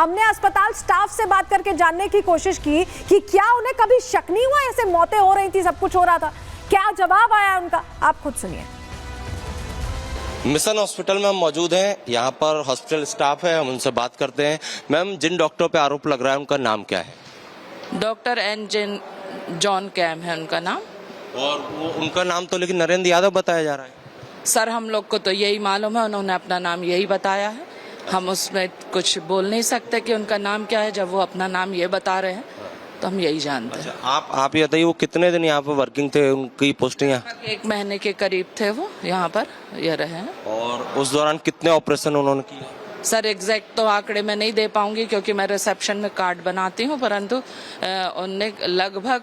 हमने अस्पताल स्टाफ से बात करके जानने की कोशिश की कि क्या उन्हें कभी शक नहीं हुआ, ऐसे मौतें हो रही थी, सब कुछ हो रहा था। क्या जवाब आया उनका, आप खुद सुनिए। मिशन हॉस्पिटल में हम मौजूद हैं, यहाँ पर हॉस्पिटल स्टाफ है, हम उनसे बात करते हैं। मैम, जिन डॉक्टरों पे आरोप लग रहा है उनका नाम क्या है? डॉक्टर एन जॉन कैम है उनका नाम। और वो उनका नाम तो लेकिन नरेंद्र यादव बताया जा रहा है। सर, हम लोग को तो यही मालूम है, उन्होंने अपना नाम यही बताया है। हम उसमें कुछ बोल नहीं सकते कि उनका नाम क्या है। जब वो अपना नाम ये बता रहे हैं तो हम यही जानते हैं। आप ये बताइए, वो कितने दिन यहाँ पर वर्किंग थे, उनकी पोस्टिंग? 1 महीने के करीब थे वो यहाँ पर, ये रहे हैं। और उस दौरान कितने ऑपरेशन उन्होंने किए? सर, एग्जैक्ट तो आंकड़े में नहीं दे पाऊंगी क्योंकि मैं रिसेप्शन में कार्ड बनाती हूँ, परंतु उनने लगभग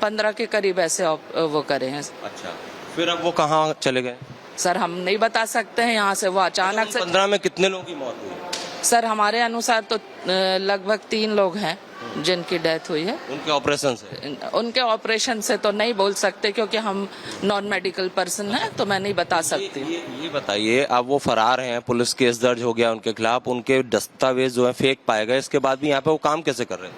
15 के करीब ऐसे वो करे हैं। अच्छा, फिर अब वो कहाँ चले गए? सर, हम नहीं बता सकते हैं। यहाँ से वो अचानक से 15 में कितने लोगों की मौत हुई? सर, हमारे अनुसार तो लगभग 3 लोग हैं जिनकी डेथ हुई है। उनके ऑपरेशन से तो नहीं बोल सकते क्योंकि हम नॉन मेडिकल पर्सन हैं, तो मैं नहीं बता सकती। ये बताइए, अब वो फरार हैं, पुलिस केस दर्ज हो गया उनके खिलाफ, उनके दस्तावेज जो है फेक पाए गए, इसके बाद भी यहाँ पे वो काम कैसे कर रहे थे?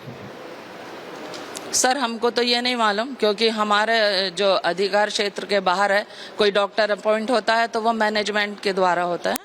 सर, हमको तो ये नहीं मालूम क्योंकि हमारे जो अधिकार क्षेत्र के बाहर है, कोई डॉक्टर अपॉइंट होता है तो वो मैनेजमेंट के द्वारा होता है।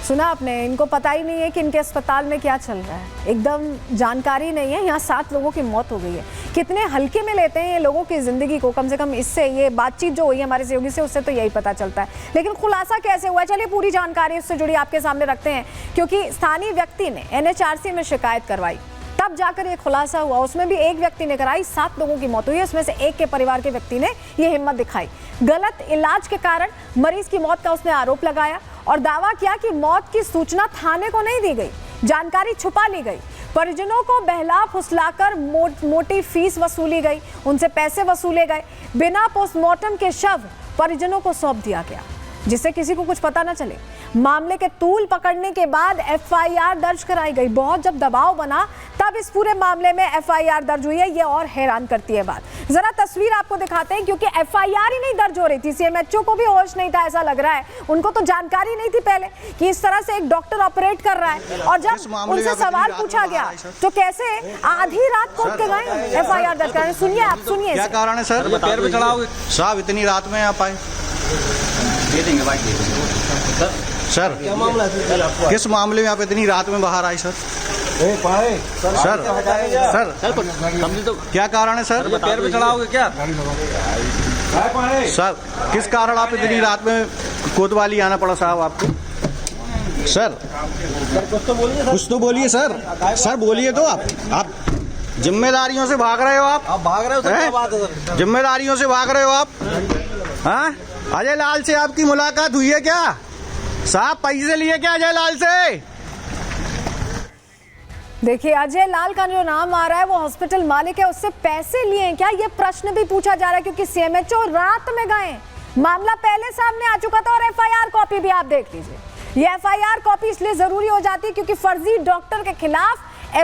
सुना आपने, इनको पता ही नहीं है कि इनके अस्पताल में क्या चल रहा है, एकदम जानकारी नहीं है। यहाँ 7 लोगों की मौत हो गई है। कितने हल्के में लेते हैं ये लोगों की जिंदगी को, कम से कम इससे, ये बातचीत जो हुई है हमारे सहयोगी से, उससे तो यही पता चलता है। लेकिन खुलासा कैसे हुआ, चलिए पूरी जानकारी उससे जुड़ी आपके सामने रखते हैं। क्योंकि स्थानीय व्यक्ति ने NHRC में शिकायत करवाई, तब जाकर ये खुलासा हुआ। उसमें भी एक व्यक्ति ने कराई, 7 लोगों की मौत हुई है। उसमें से एक के परिवार के व्यक्ति ने ये हिम्मत दिखाई। गलत इलाज के कारण मरीज की मौत का उसने आरोप लगाया और दावा किया कि मौत की सूचना थाने को नहीं दी गई, जानकारी छुपा ली गई। परिजनों को बहला फुसलाकर मोटी फीस वसूली गई, उनसे पैसे वसूले गए। बिना पोस्टमार्टम के शव परिजनों को सौंप दिया गया, जिससे किसी को कुछ पता न चले। मामले के तूल पकड़ने के बाद FIR दर्ज कराई गई। बहुत जब दबाव बना तब इस पूरे मामले में FIR दर्ज हुई है। ये और हैरान करती है बात। जरा तस्वीर आपको दिखाते हैं, क्योंकि FIR ही नहीं दर्ज हो रही थी। CMHO को भी होश नहीं था, ऐसा लग रहा है। उनको तो जानकारी नहीं थी पहले कि इस तरह से एक डॉक्टर ऑपरेट कर रहा है। और जब उनसे सवाल पूछा गया तो कैसे आधी रात को के गए FIR दर्ज कराने। सुनिए, आप सुनिए। क्या कारण है सर? पैर पे चढ़ाओगे साहब, इतनी रात में आप आए? दे देंगे भाई, दे देंगे। सर, क्या मामला है? किस मामले में आप इतनी रात में बाहर आए सर? सर क्या कारण है सर? पैर पे चढ़ाओगे क्या सर? किस कारण आप इतनी रात में कोतवाली आना पड़ा साहब आपको? सर कुछ तो बोलिए सर। सर बोलिए तो। आप जिम्मेदारियों से भाग रहे हो। आप भाग रहे हो सर? क्या बात है सर? जिम्मेदारियों से भाग रहे हो आप? हाँ, अजय लाल से आपकी मुलाकात हुई है क्या साहब? पैसे लिए क्या अजय लाल से? देखिए, अजय लाल का जो नाम आ रहा है, वो हॉस्पिटल मालिक है, उससे पैसे लिए हैं क्या, ये प्रश्न भी पूछा जा रहा है। क्योंकि CMHO रात में गए, मामला पहले सामने आ चुका था। और FIR कॉपी भी आप देख लीजिए। ये FIR कॉपी इसलिए जरूरी हो जाती है क्योंकि फर्जी डॉक्टर के खिलाफ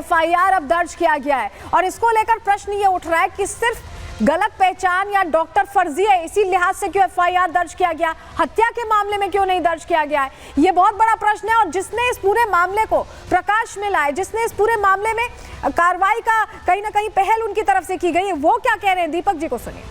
FIR अब दर्ज किया गया है। और इसको लेकर प्रश्न ये उठ रहा है कि सिर्फ गलत पहचान या डॉक्टर फर्जी है, इसी लिहाज से क्यों FIR दर्ज किया गया, हत्या के मामले में क्यों नहीं दर्ज किया गया है? ये बहुत बड़ा प्रश्न है। और जिसने इस पूरे मामले को प्रकाश में लाए, जिसने इस पूरे मामले में कार्रवाई का कहीं ना कहीं पहल उनकी तरफ से की गई है, वो क्या कह रहे हैं, दीपक जी को सुनिए।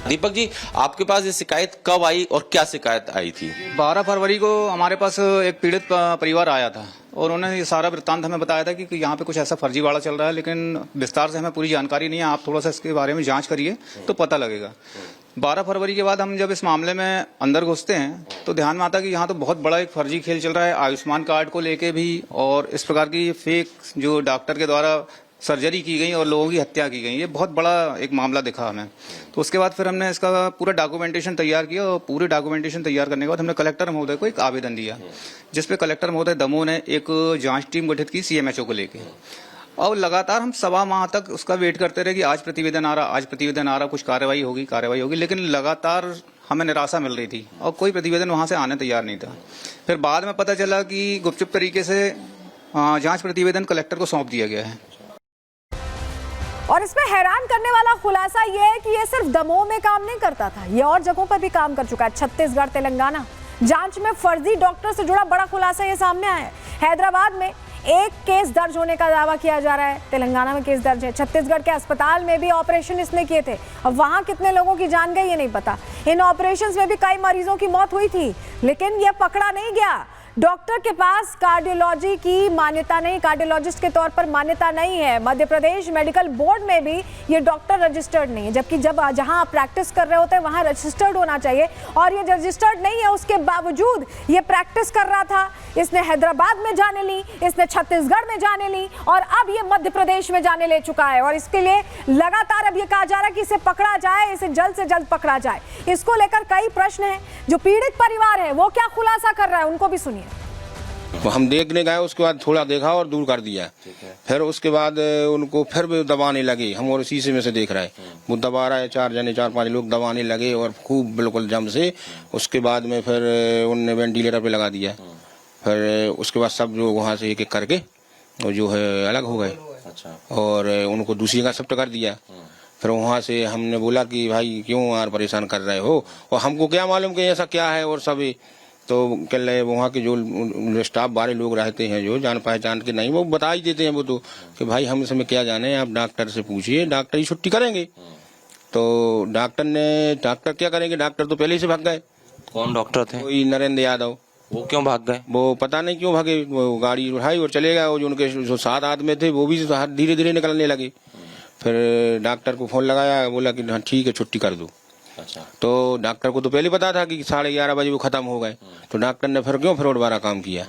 दीपक जी, आपके पास ये शिकायत कब आई और क्या शिकायत आई थी? 12 फरवरी को हमारे पास एक पीड़ित परिवार आया था और उन्होंने ये सारा वृत्तांत हमें बताया था कि यहाँ पे कुछ ऐसा फर्जीवाड़ा चल रहा है, लेकिन विस्तार से हमें पूरी जानकारी नहीं है। आप थोड़ा सा इसके बारे में जांच करिए तो पता लगेगा। 12 फरवरी के बाद हम जब इस मामले में अंदर घुसते हैं तो ध्यान में आता है कि यहाँ तो बहुत बड़ा एक फर्जी खेल चल रहा है, आयुष्मान कार्ड को लेके भी, और इस प्रकार की फेक जो डॉक्टर के द्वारा सर्जरी की गई और लोगों की हत्या की गई। ये बहुत बड़ा एक मामला दिखा हमें। तो उसके बाद फिर हमने इसका पूरा डॉक्यूमेंटेशन तैयार किया और पूरे डॉक्यूमेंटेशन तैयार करने के बाद हमने कलेक्टर महोदय को एक आवेदन दिया, जिसपे कलेक्टर महोदय दमोह ने एक जांच टीम गठित की CMHO को लेके। और लगातार हम 1.25 माह तक उसका वेट करते रहे कि आज प्रतिवेदन आ रहा, आज प्रतिवेदन आ रहा, कुछ कार्रवाई होगी, लेकिन लगातार हमें निराशा मिल रही थी और कोई प्रतिवेदन वहां से आने तैयार नहीं था। फिर बाद में पता चला कि गुपचुप तरीके से जांच प्रतिवेदन कलेक्टर को सौंप दिया गया है। और इसमें हैरान करने वाला खुलासा यह है कि ये सिर्फ दमोह में काम नहीं करता था, ये और जगहों पर भी काम कर चुका है। छत्तीसगढ़, तेलंगाना, जांच में फर्जी डॉक्टर से जुड़ा बड़ा खुलासा ये सामने आया है। हैदराबाद में एक केस दर्ज होने का दावा किया जा रहा है, तेलंगाना में केस दर्ज है, छत्तीसगढ़ के अस्पताल में भी ऑपरेशन इसने किए थे। अब वहां कितने लोगों की जान गई ये नहीं पता। इन ऑपरेशंस में भी कई मरीजों की मौत हुई थी, लेकिन ये पकड़ा नहीं गया। डॉक्टर के पास कार्डियोलॉजी की मान्यता नहीं, कार्डियोलॉजिस्ट के तौर पर मान्यता नहीं है। मध्य प्रदेश मेडिकल बोर्ड में भी ये डॉक्टर रजिस्टर्ड नहीं है, जबकि जहां आप प्रैक्टिस कर रहे होते हैं वहां रजिस्टर्ड होना चाहिए, और ये रजिस्टर्ड नहीं है। उसके बावजूद ये प्रैक्टिस कर रहा था। इसने हैदराबाद में जाने ली, इसने छत्तीसगढ़ में जाने ली, और अब ये मध्य प्रदेश में जाने ले चुका है। और इसके लिए लगातार अब ये कहा जा रहा है कि इसे पकड़ा जाए, इसे जल्द से जल्द पकड़ा जाए। इसको लेकर कई प्रश्न हैं। जो पीड़ित परिवार है वो क्या खुलासा कर रहा है, उनको भी सुनिए। हम देखने गए, उसके बाद थोड़ा देखा और दूर कर दिया। फिर उसके बाद उनको फिर भी दबाने लगे, हम और शीशे में से देख रहे हैं वो दबा रहा है। 4-5 लोग दबाने लगे और खूब बिल्कुल जम से। उसके बाद में फिर उनने वेंटिलेटर पे लगा दिया। फिर उसके बाद सब लोग वहाँ से एक एक करके और जो है अलग हो गए। अच्छा। और उनको दूसरी का शिफ्ट कर दिया। फिर वहाँ से हमने बोला कि भाई क्यों यार परेशान कर रहे हो, और हमको क्या मालूम कि ऐसा क्या है। और सभी तो कह रहे वहाँ के जो स्टाफ बारे लोग रहते हैं जो जान पहचान के नहीं, वो बता ही देते हैं वो तो कि भाई हम इसमें क्या जाने, आप डॉक्टर से पूछिए, डॉक्टर ही छुट्टी करेंगे। तो डॉक्टर क्या करेंगे, डॉक्टर तो पहले ही से भाग गए। कौन डॉक्टर थे? कोई नरेंद्र यादव। वो क्यों भाग गए? वो पता नहीं क्यों भागे, वो गाड़ी उठाई और चले गए। जो उनके जो 7 आदमी थे वो भी धीरे धीरे निकलने लगे। फिर डॉक्टर को फोन लगाया, बोला कि हाँ ठीक है छुट्टी कर दो। अच्छा। तो डॉक्टर को तो पहले पता था कि 11:30 बजे वो खत्म हो गए। तो डॉक्टर ने फिर दोबारा काम किया।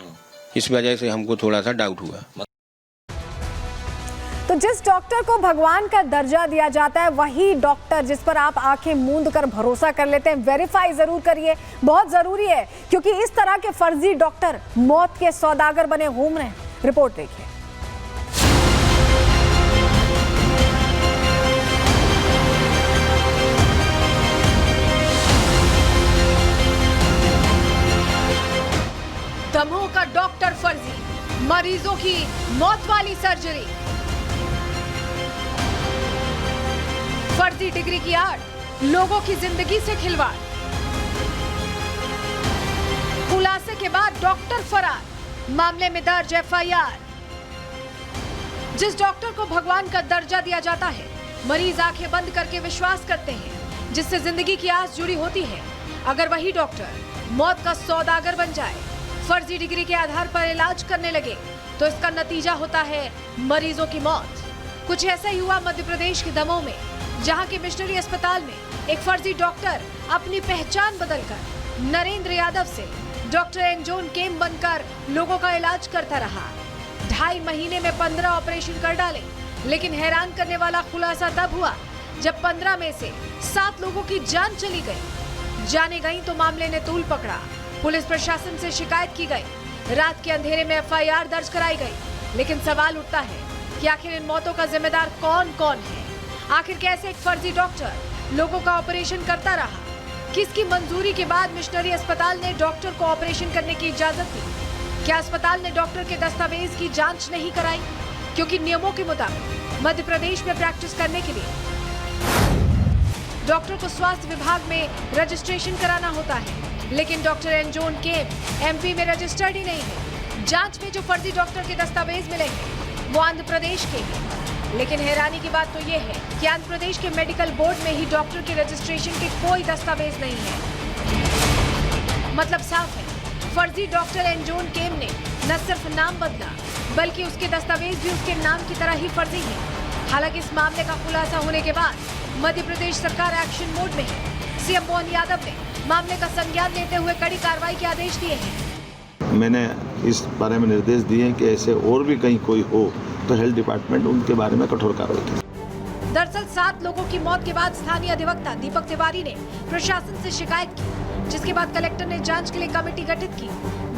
इस वजह से हमको थोड़ा सा डाउट हुआ। तो जिस डॉक्टर को भगवान का दर्जा दिया जाता है, वही डॉक्टर जिस पर आप आंखें मूंद कर भरोसा कर लेते हैं, वेरीफाई जरूर करिए, बहुत जरूरी है। क्योंकि इस तरह के फर्जी डॉक्टर मौत के सौदागर बने घूम रहे हैं। रिपोर्ट देखिए। दमोह का डॉक्टर फर्जी, मरीजों की मौत वाली सर्जरी, फर्जी डिग्री की आड़, लोगों की जिंदगी से खिलवाड़। खुलासे के बाद डॉक्टर फरार, मामले में दर्ज एफआईआर। जिस डॉक्टर को भगवान का दर्जा दिया जाता है, मरीज आंखें बंद करके विश्वास करते हैं, जिससे जिंदगी की आस जुड़ी होती है। अगर वही डॉक्टर मौत का सौदागर बन जाए, फर्जी डिग्री के आधार पर इलाज करने लगे, तो इसका नतीजा होता है मरीजों की मौत। कुछ ऐसा ही हुआ मध्य प्रदेश के दमोह में, जहां के मिशनरी अस्पताल में एक फर्जी डॉक्टर अपनी पहचान बदलकर नरेंद्र यादव से डॉक्टर एंजोन केम बनकर लोगों का इलाज करता रहा। 2.5 महीने में 15 ऑपरेशन कर डाले। लेकिन हैरान करने वाला खुलासा तब हुआ जब 15 में से 7 लोगों की जान चली गई। जाने गई तो मामले ने तूल पकड़ा। पुलिस प्रशासन से शिकायत की गई, रात के अंधेरे में एफआईआर दर्ज कराई गई। लेकिन सवाल उठता है कि आखिर इन मौतों का जिम्मेदार कौन कौन है? आखिर कैसे एक फर्जी डॉक्टर लोगों का ऑपरेशन करता रहा? किसकी मंजूरी के बाद मिशनरी अस्पताल ने डॉक्टर को ऑपरेशन करने की इजाजत दी? क्या अस्पताल ने डॉक्टर के दस्तावेज की जांच नहीं कराई? क्योंकि नियमों के मुताबिक मध्य प्रदेश में प्रैक्टिस करने के लिए डॉक्टर को स्वास्थ्य विभाग में रजिस्ट्रेशन कराना होता है। लेकिन डॉक्टर एंजोन केम एमपी में रजिस्टर्ड ही नहीं है। जांच में जो फर्जी डॉक्टर के दस्तावेज मिले हैं वो आंध्र प्रदेश के हैं। लेकिन हैरानी की बात तो ये है कि आंध्र प्रदेश के मेडिकल बोर्ड में ही डॉक्टर के रजिस्ट्रेशन के कोई दस्तावेज नहीं है। मतलब साफ है, फर्जी डॉक्टर एंजोन केम ने न सिर्फ नाम बदला, बल्कि उसके दस्तावेज भी उसके नाम की तरह ही फर्जी है। हालांकि इस मामले का खुलासा होने के बाद मध्य प्रदेश सरकार एक्शन मोड में है। सीएम मोहन यादव ने मामले का संज्ञान लेते हुए कड़ी कार्रवाई के आदेश दिए हैं। मैंने इस बारे में निर्देश दिए हैं कि ऐसे और भी कहीं कोई हो तो हेल्थ डिपार्टमेंट उनके बारे में कठोर कार्रवाई करे। दरअसल 7 लोगों की मौत के बाद स्थानीय अधिवक्ता दीपक तिवारी ने प्रशासन से शिकायत की, जिसके बाद कलेक्टर ने जांच के लिए कमेटी गठित की।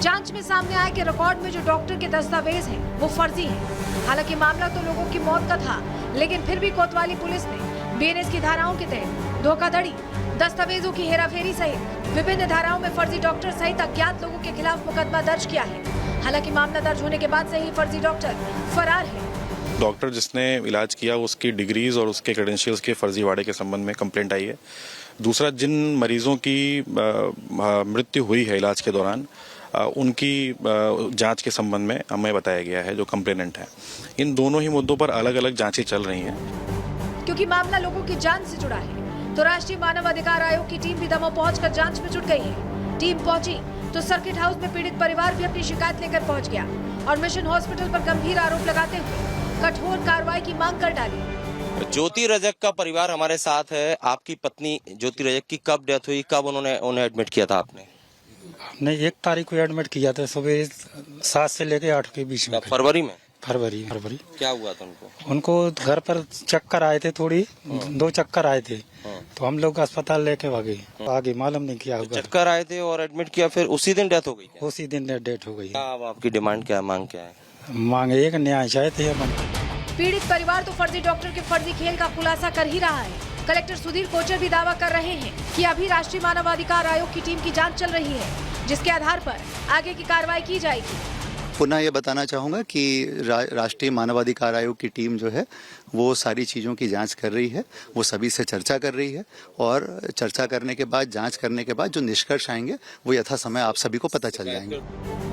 जांच में सामने आया कि रिकॉर्ड में जो डॉक्टर के दस्तावेज हैं वो फर्जी हैं। हालांकि मामला तो लोगों की मौत का था, लेकिन फिर भी कोतवाली पुलिस ने बीएनएस की धाराओं के तहत धोखाधड़ी, दस्तावेजों की हेराफेरी सहित विभिन्न धाराओं में फर्जी डॉक्टर सहित अज्ञात लोगों के खिलाफ मुकदमा दर्ज किया है। हालांकि मामला दर्ज होने के बाद से ही फर्जी डॉक्टर फरार है। डॉक्टर जिसने इलाज किया उसकी डिग्रीज और उसके क्रेडेंशियल्स के फर्जीवाड़े के संबंध में कंप्लेंट आई है। दूसरा, जिन मरीजों की मृत्यु हुई है इलाज के दौरान, उनकी जांच के संबंध में हमें बताया गया है जो कंप्लेनेंट है। इन दोनों ही मुद्दों पर अलग अलग जांचें चल रही हैं। क्योंकि मामला लोगों की जान से जुड़ा है तो राष्ट्रीय मानव अधिकार आयोग की टीम भी दमोह पहुंचकर जांच में जुट गई है। टीम पहुंची तो सर्किट हाउस में पीड़ित परिवार भी अपनी शिकायत लेकर पहुंच गया और मिशन हॉस्पिटल पर गंभीर आरोप लगाते हुए कठोर कार्रवाई की मांग कर डाली। ज्योति रजक का परिवार हमारे साथ है। आपकी पत्नी ज्योति रजक की कब डेथ हुई, कब उन्हें एडमिट किया था आपने? हमने 1 तारीख को एडमिट किया था, सुबह 7 से लेकर 8 के बीच में। फरवरी में? फरवरी। क्या हुआ था उनको? उनको घर पर चक्कर आए थे, थोड़ी 2 चक्कर आए थे, तो हम लोग अस्पताल लेके भागे, आगे मालूम नहीं किया होगा। चक्कर आए थे और एडमिट किया, फिर उसी दिन डेथ हो गई? उसी दिन डेथ हो गई। अब आपकी डिमांड क्या है, मांग क्या है? मांग एक न्याय चाहते हैं। पीड़ित परिवार तो फर्जी डॉक्टर के फर्जी खेल का खुलासा कर ही रहा है। कलेक्टर सुधीर कोचर भी दावा कर रहे हैं कि अभी राष्ट्रीय मानवाधिकार आयोग की टीम की जांच चल रही है, जिसके आधार पर आगे की कार्रवाई की जाएगी। पुनः ये बताना चाहूँगा कि राष्ट्रीय मानवाधिकार आयोग की टीम जो है वो सारी चीज़ों की जांच कर रही है, वो सभी से चर्चा कर रही है और चर्चा करने के बाद, जांच करने के बाद जो निष्कर्ष आएंगे वो यथा समय आप सभी को पता चल जाएंगे।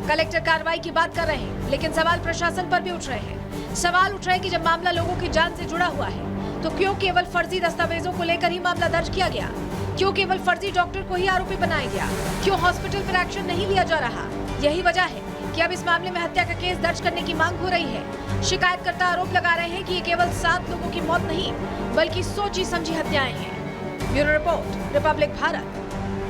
कलेक्टर कार्रवाई की बात कर रहे हैं, लेकिन सवाल प्रशासन पर भी उठ रहे हैं। सवाल उठ रहे हैं कि जब मामला लोगों की जान से जुड़ा हुआ है तो क्यों केवल फर्जी दस्तावेजों को लेकर ही मामला दर्ज किया गया? क्यों केवल फर्जी डॉक्टर को ही आरोपी बनाया गया? क्यों हॉस्पिटल पर एक्शन नहीं लिया जा रहा? यही वजह है कि अब इस मामले में हत्या का केस दर्ज करने की मांग हो रही है। शिकायतकर्ता आरोप लगा रहे हैं कि ये केवल 7 लोगों की मौत नहीं, बल्कि सोची समझी हत्याएं हैं। Bureau report, Republic Bharat.